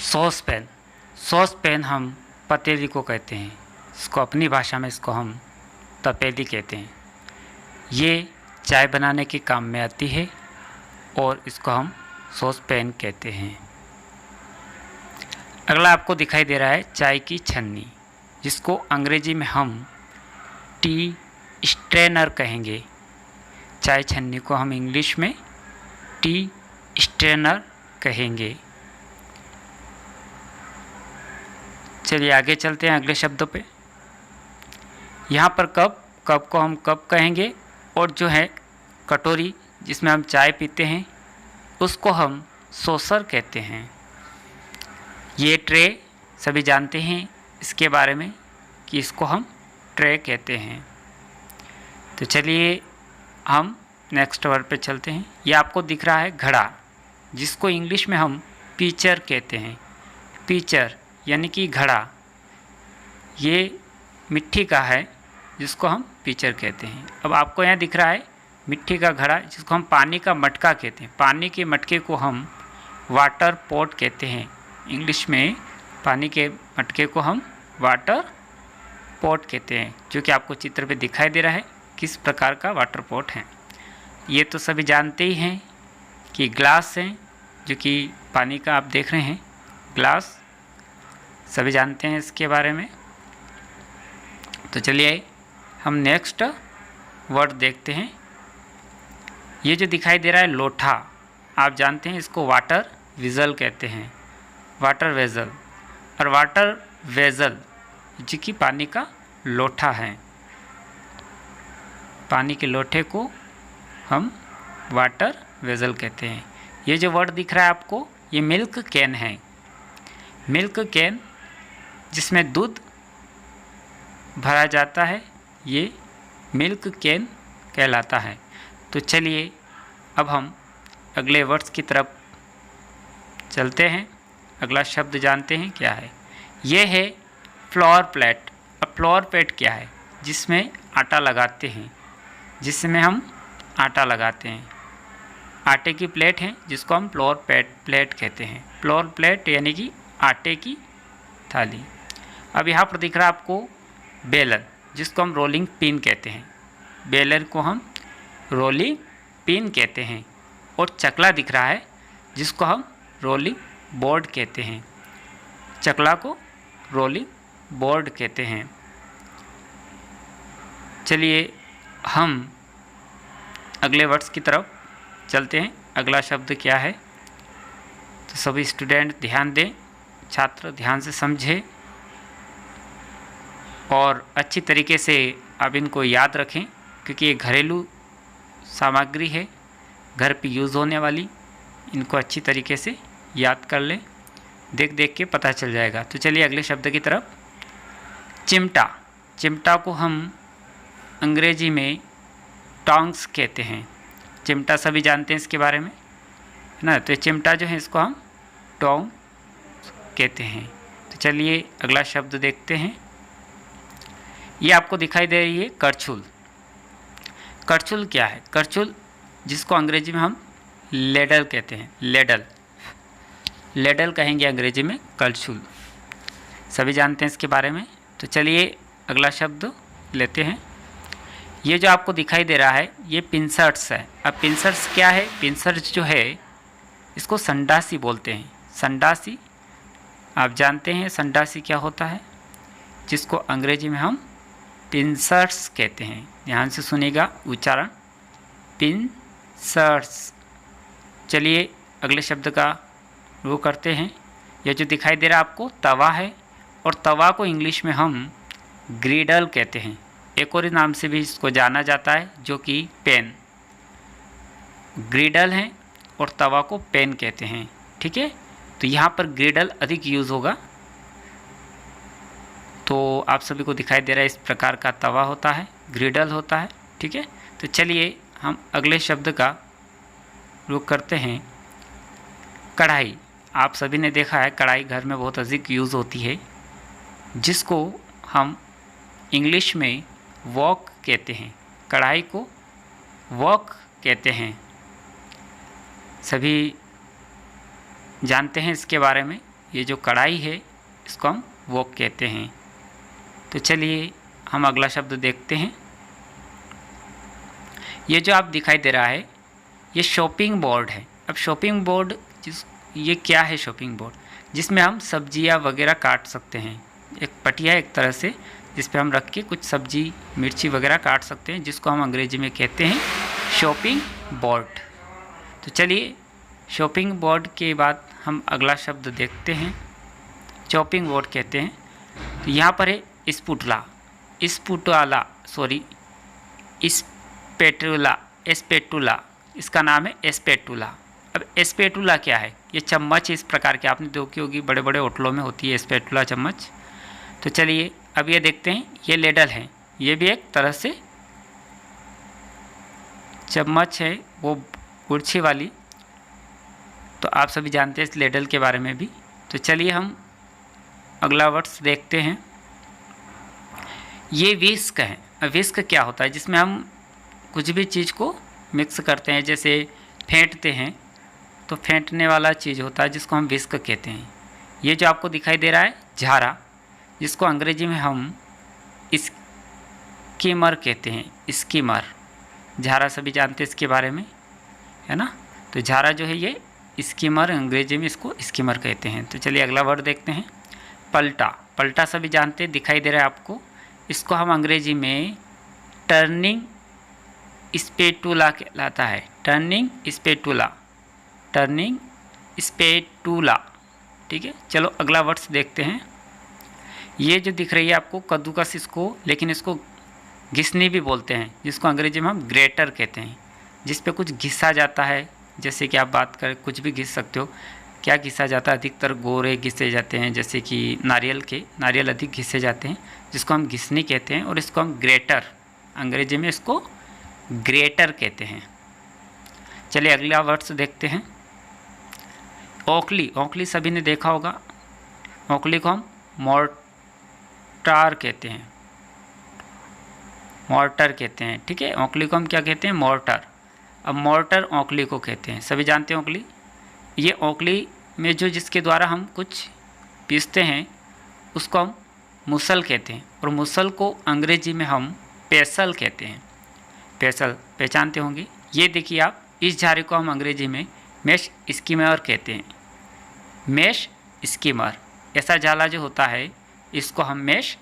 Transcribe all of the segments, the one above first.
Sauce pan. Sauce pan हम पतीली को कहते हैं। इसको अपनी भाषा में इसको हम तपेली कहते हैं। ये चाय बनाने के काम में आती है और इसको हम सॉस पैन कहते हैं। अगला आपको दिखाई दे रहा है चाय की छन्नी, जिसको अंग्रेजी में हम टी स्ट्रेनर कहेंगे। चाय छन्नी को हम इंग्लिश में टी स्ट्रेनर कहेंगे। चलिए आगे चलते हैं अगले शब्दों पे। यहाँ पर कप को हम कप कहेंगे और जो है कटोरी जिसमें हम चाय पीते हैं उसको हम सॉसर कहते हैं। ये ट्रे सभी जानते हैं इसके बारे में कि इसको हम ट्रे कहते हैं। तो चलिए हम नेक्स्ट वर्ड पे चलते हैं। ये आपको दिख रहा है घड़ा, जिसको इंग्लिश में हम पीचर कहते हैं। पीचर यानी कि घड़ा, ये मिट्टी का है जिसको हम पीचर कहते हैं। अब आपको यहाँ दिख रहा है मिट्टी का घड़ा, जिसको हम पानी का मटका कहते हैं। पानी के मटके को हम वाटर पॉट कहते हैं। इंग्लिश में पानी के मटके को हम वाटर पॉट कहते हैं, जो कि आपको चित्र पे दिखाई दे रहा है किस प्रकार का वाटर पॉट है। ये तो सभी जानते ही हैं कि ग्लास हैं, जो कि पानी का आप देख रहे हैं ग्लास, सभी जानते हैं इसके बारे में। तो चलिए हम नेक्स्ट वर्ड देखते हैं। ये जो दिखाई दे रहा है लोटा, आप जानते हैं इसको वाटर विज़ल कहते हैं। वाटर वेज़ल और वाटर वेज़ल जो कि पानी का लोटा है। पानी के लोटे को हम वाटर वेज़ल कहते हैं। ये जो वर्ड दिख रहा है आपको, ये मिल्क कैन है। मिल्क कैन जिसमें दूध भरा जाता है, ये मिल्क कैन कहलाता है। तो चलिए अब हम अगले वर्ड्स की तरफ चलते हैं। अगला शब्द जानते हैं क्या है। ये है फ्लोर प्लेट। अब फ्लोर प्लेट क्या है? जिसमें आटा लगाते हैं, जिसमें हम आटा लगाते हैं। आटे की प्लेट है जिसको हम फ्लोर प्लेट कहते हैं। फ्लोर प्लेट यानी कि आटे की थाली। अब यहाँ पर दिख रहा है आपको बेलन, जिसको हम रोलिंग पिन कहते हैं। बेलन को हम रोलिंग पिन कहते हैं। और चकला दिख रहा है जिसको हम रोलिंग बोर्ड कहते हैं। चकला को रोलिंग बोर्ड कहते हैं। चलिए हम अगले वर्ड्स की तरफ चलते हैं। अगला शब्द क्या है, तो सभी स्टूडेंट ध्यान दें, छात्र ध्यान से समझें और अच्छी तरीके से आप इनको याद रखें, क्योंकि ये घरेलू सामग्री है, घर पे यूज़ होने वाली। इनको अच्छी तरीके से याद कर लें, देख देख के पता चल जाएगा। तो चलिए अगले शब्द की तरफ। चिमटा। चिमटा को हम अंग्रेजी में टोंग्स कहते हैं। चिमटा सभी जानते हैं इसके बारे में, है ना। तो ये चिमटा जो है इसको हम टोंग कहते हैं। तो चलिए अगला शब्द देखते हैं। ये आपको दिखाई दे रही है करछुल। करछुल क्या है? करछुल जिसको अंग्रेजी में हम लेडल कहते हैं। लेडल, लेडल कहेंगे अंग्रेजी में करछुल। सभी जानते हैं इसके बारे में। तो चलिए अगला शब्द लेते हैं। ये जो आपको दिखाई दे रहा है ये पिंसर्ट्स है। अब पिंसर्ट्स क्या है? पिंसर्ट्स जो है इसको संडासी बोलते हैं। संडासी आप जानते हैं संडासी क्या होता है, जिसको अंग्रेजी में हम पिंसर्ट्स कहते हैं। ध्यान से सुनिएगा उच्चारण, पिंसर्ट्स। चलिए अगले शब्द का वो करते हैं। यह जो दिखाई दे रहा है आपको तवा है, और तवा को इंग्लिश में हम ग्रिडल कहते हैं। एक और नाम से भी इसको जाना जाता है, जो कि पेन। ग्रिडल है और तवा को पेन कहते हैं, ठीक है। तो यहाँ पर ग्रिडल अधिक यूज़ होगा। तो आप सभी को दिखाई दे रहा है इस प्रकार का तवा होता है, ग्रिडल होता है, ठीक है। तो चलिए हम अगले शब्द का रुख करते हैं। कढ़ाई। आप सभी ने देखा है कढ़ाई घर में बहुत अधिक यूज़ होती है, जिसको हम इंग्लिश में वॉक कहते हैं। कढ़ाई को वॉक कहते हैं। सभी जानते हैं इसके बारे में। ये जो कढ़ाई है इसको हम वॉक कहते हैं। तो चलिए हम अगला शब्द देखते हैं। ये जो आप दिखाई दे रहा है ये शॉपिंग बोर्ड है। अब शॉपिंग बोर्ड ये क्या है? शॉपिंग बोर्ड जिसमें हम सब्जियां वगैरह काट सकते हैं। एक पटिया एक तरह से जिस पे हम रख के कुछ सब्जी मिर्ची वगैरह काट सकते हैं, जिसको हम अंग्रेजी में कहते हैं शॉपिंग बोर्ड। तो चलिए शॉपिंग बोर्ड के बाद हम अगला शब्द देखते हैं, चॉपिंग बोर्ड कहते हैं। तो यहाँ पर है एस्पेटुला, इसका नाम है एस्पेटुला। अब एस्पेटुला क्या है? ये चम्मच इस प्रकार के आपने देखी होगी, बड़े बड़े होटलों में होती है एस्पेटुला चम्मच। तो चलिए अब ये देखते हैं, ये लेडल है, ये भी एक तरह से चम्मच है, वो कुर्सी वाली। तो आप सभी जानते हैं इस लेडल के बारे में भी। तो चलिए हम अगला वर्ड्स देखते हैं। ये विस्क है। विस्क क्या होता है? जिसमें हम कुछ भी चीज़ को मिक्स करते हैं, जैसे फेंटते हैं, तो फेंटने वाला चीज़ होता है जिसको हम विस्क कहते हैं। ये जो आपको दिखाई दे रहा है झारा, जिसको अंग्रेजी में हम स्कीमर कहते हैं। स्कीमर, झारा सभी जानते हैं इसके बारे में, है ना। तो झारा जो है ये स्कीमर, अंग्रेजी में इसको स्कीमर कहते हैं। तो चलिए अगला वर्ड देखते हैं, पलटा सभी जानते हैं, दिखाई दे रहा है आपको। इसको हम अंग्रेजी में टर्निंग स्पेटुला कहलाता है। टर्निंग स्पेटुला, ठीक है। चलो अगला वर्ड्स देखते हैं। ये जो दिख रही है आपको कद्दूकस, इसको लेकिन इसको घिसनी भी बोलते हैं, जिसको अंग्रेजी में हम ग्रेटर कहते हैं। जिस पे कुछ घिसा जाता है, जैसे कि आप बात करें कुछ भी घिस सकते हो। क्या घिसा जाता है? अधिकतर गोरे घिसे जाते हैं, जैसे कि नारियल अधिक घिसे जाते हैं, जिसको हम घिसनी कहते हैं। और इसको हम ग्रेटर, अंग्रेजी में इसको ग्रेटर कहते हैं। चलिए अगला वर्ड्स देखते हैं। ओखली सभी ने देखा होगा। ओखली को हम मोर्टार कहते हैं, ठीक है। ओखली को हम क्या कहते हैं? मोर्टार। अब मोर्टार ओखली को कहते हैं, सभी जानते हैं ओखली। ये ओखली में जो जिसके द्वारा हम कुछ पीसते हैं उसको हम मुसल कहते हैं। और मुसल को अंग्रेजी में हम पेसल कहते हैं। पेसल पहचानते होंगे। ये देखिए आप, इस झारे को हम अंग्रेजी में मेश स्कीमर कहते हैं। मेश स्कीमर, ऐसा जाला जो होता है इसको हम मेश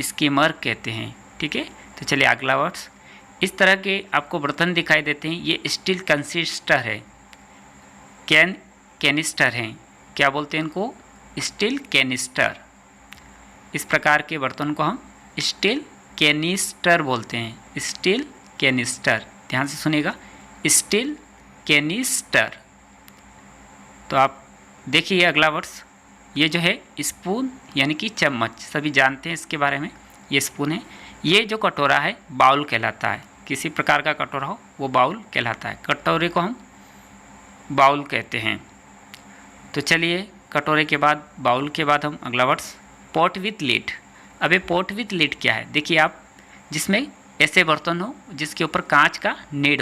स्कीमर कहते हैं, ठीक है। तो चलिए अगला वर्ड्स। इस तरह के आपको बर्तन दिखाई देते हैं। ये स्टील कंसिस्टर है, कैनिस्टर हैं, क्या बोलते हैं इनको? Steel canister. इस प्रकार के बर्तन को हम स्टील कैनिस्टर बोलते हैं। स्टील कैनिस्टर, ध्यान से सुनिएगा, स्टील कैनिस्टर। तो आप देखिए अगला वर्ड्स। ये जो है स्पून यानी कि चम्मच, सभी जानते हैं इसके बारे में। ये स्पून है। ये जो कटोरा है बाउल कहलाता है। किसी प्रकार का कटोरा हो वो बाउल कहलाता है। कटोरे को हम बाउल कहते हैं। तो चलिए कटोरे के बाद, बाउल के बाद हम अगला वर्ड्स, पॉट विथ लिड। अब ये पॉट विथ लिड क्या है? देखिए आप, जिसमें ऐसे बर्तन हो जिसके ऊपर कांच का लिड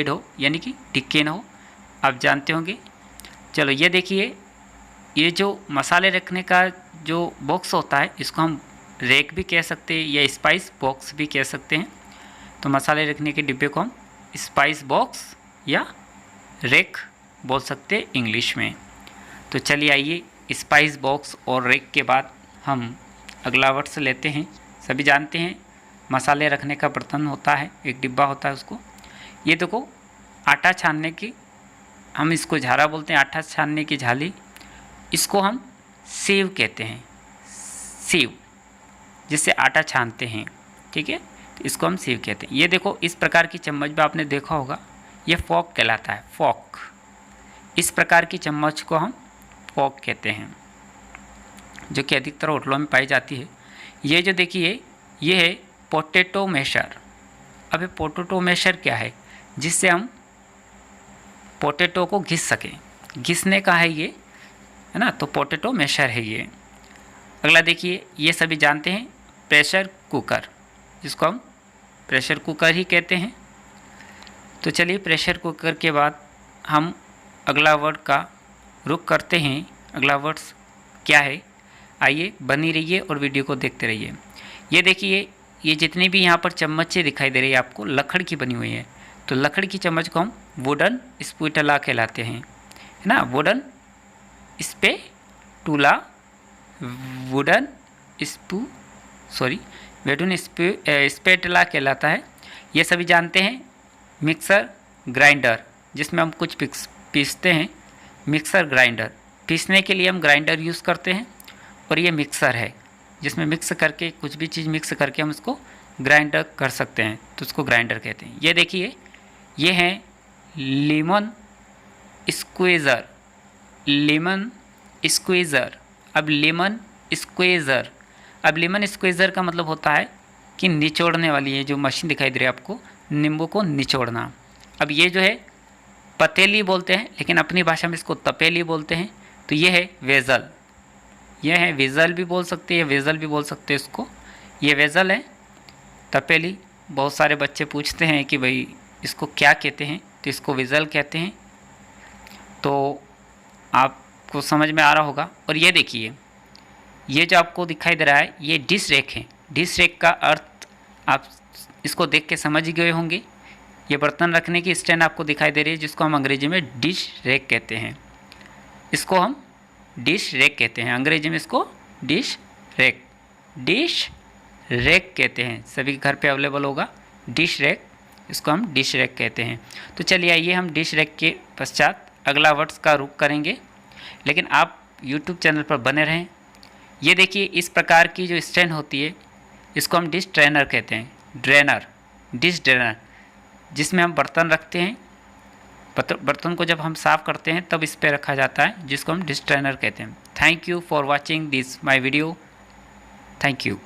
हो यानी कि ढक्कन हो, आप जानते होंगे। चलो ये देखिए, ये जो मसाले रखने का जो बॉक्स होता है इसको हम रैक भी कह सकते हैं या स्पाइस बॉक्स भी कह सकते हैं। तो मसाले रखने के डिब्बे को हम स्पाइस बॉक्स या रैक बोल सकते हैं इंग्लिश में। तो चलिए आइए, स्पाइस बॉक्स और रैक के बाद हम अगला वर्ड्स लेते हैं। सभी जानते हैं मसाले रखने का बर्तन होता है, एक डिब्बा होता है उसको। ये देखो आटा छानने की, हम इसको झारा बोलते हैं, आटा छानने की झाली। इसको हम सीव कहते हैं, सीव, जिससे आटा छानते हैं, ठीक है। तो इसको हम सीव कहते हैं। ये देखो इस प्रकार की चम्मच भी आपने देखा होगा, ये फॉक कहलाता है, फॉक। इस प्रकार की चम्मच को हम फॉक कहते हैं, जो कि अधिकतर होटलों में पाई जाती है। ये जो देखिए ये है पोटैटो मैशर। अब ये पोटैटो मैशर क्या है? जिससे हम पोटैटो को घिस सकें, घिसने का है ये, है ना। तो पोटैटो मैशर है ये। अगला देखिए, ये सभी जानते हैं प्रेशर कुकर, जिसको हम प्रेशर कुकर ही कहते हैं। तो चलिए प्रेशर कुकर के बाद हम अगला वर्ड का रुख करते हैं। अगला वर्ड्स क्या है, आइए बनी रहिए और वीडियो को देखते रहिए। ये देखिए, ये जितनी भी यहाँ पर चम्मचें दिखाई दे रही है आपको, लकड़ की बनी हुई है। तो लकड़ की चम्मच को हम वुडन स्पैटुला कहलाते हैं, है ना। वुडन स्पैटुला, वुडन स्पैटुला कहलाता है। ये सभी जानते हैं। मिक्सर ग्राइंडर, जिसमें हम कुछ पीसते हैं, मिक्सर ग्राइंडर, पीसने के लिए हम ग्राइंडर यूज़ करते हैं। और ये मिक्सर है, जिसमें मिक्स करके कुछ भी चीज़ मिक्स करके हम उसको ग्राइंडर कर सकते हैं, तो उसको ग्राइंडर कहते हैं। ये देखिए, ये है लेमन स्क्वीज़र, लेमन स्क्वीज़र। अब लेमन स्क्वीज़र का मतलब होता है कि निचोड़ने वाली है जो मशीन दिखाई दे रही है आपको, नींबू को निचोड़ना। अब ये जो है पतेली बोलते हैं, लेकिन अपनी भाषा में इसको तपेली बोलते हैं। तो ये है वेज़ल, ये है वेज़ल भी बोल सकते हैं, वेज़ल भी बोल सकते हैं इसको। ये वेज़ल है, तपेली। बहुत सारे बच्चे पूछते हैं कि भाई इसको क्या कहते हैं, तो इसको वेज़ल कहते हैं। तो आपको समझ में आ रहा होगा। और ये देखिए, ये जो आपको दिखाई दे रहा है, ये डिश रैक है। डिश रैक का अर्थ आप इसको देख के समझ गए होंगे। ये बर्तन रखने की स्टैंड आपको दिखाई दे रही है, जिसको हम अंग्रेजी में डिश रैक कहते हैं। इसको हम डिश रैक कहते हैं, अंग्रेजी में इसको डिश रैक कहते हैं। सभी के घर पे अवेलेबल होगा डिश रैक, इसको हम डिश रैक कहते हैं। तो चलिए आइए हम डिश रैक के पश्चात अगला वर्ड्स का रुख करेंगे, लेकिन आप यूट्यूब चैनल पर बने रहें। ये देखिए, इस प्रकार की जो स्टैंड होती है, इसको हम डिश ड्रेनर कहते हैं, डिश ड्रेनर, जिसमें हम बर्तन रखते हैं। बर्तन को जब हम साफ़ करते हैं तब इस पे रखा जाता है, जिसको हम डिश ड्रेनर कहते हैं। Thank you for watching this my video. Thank you.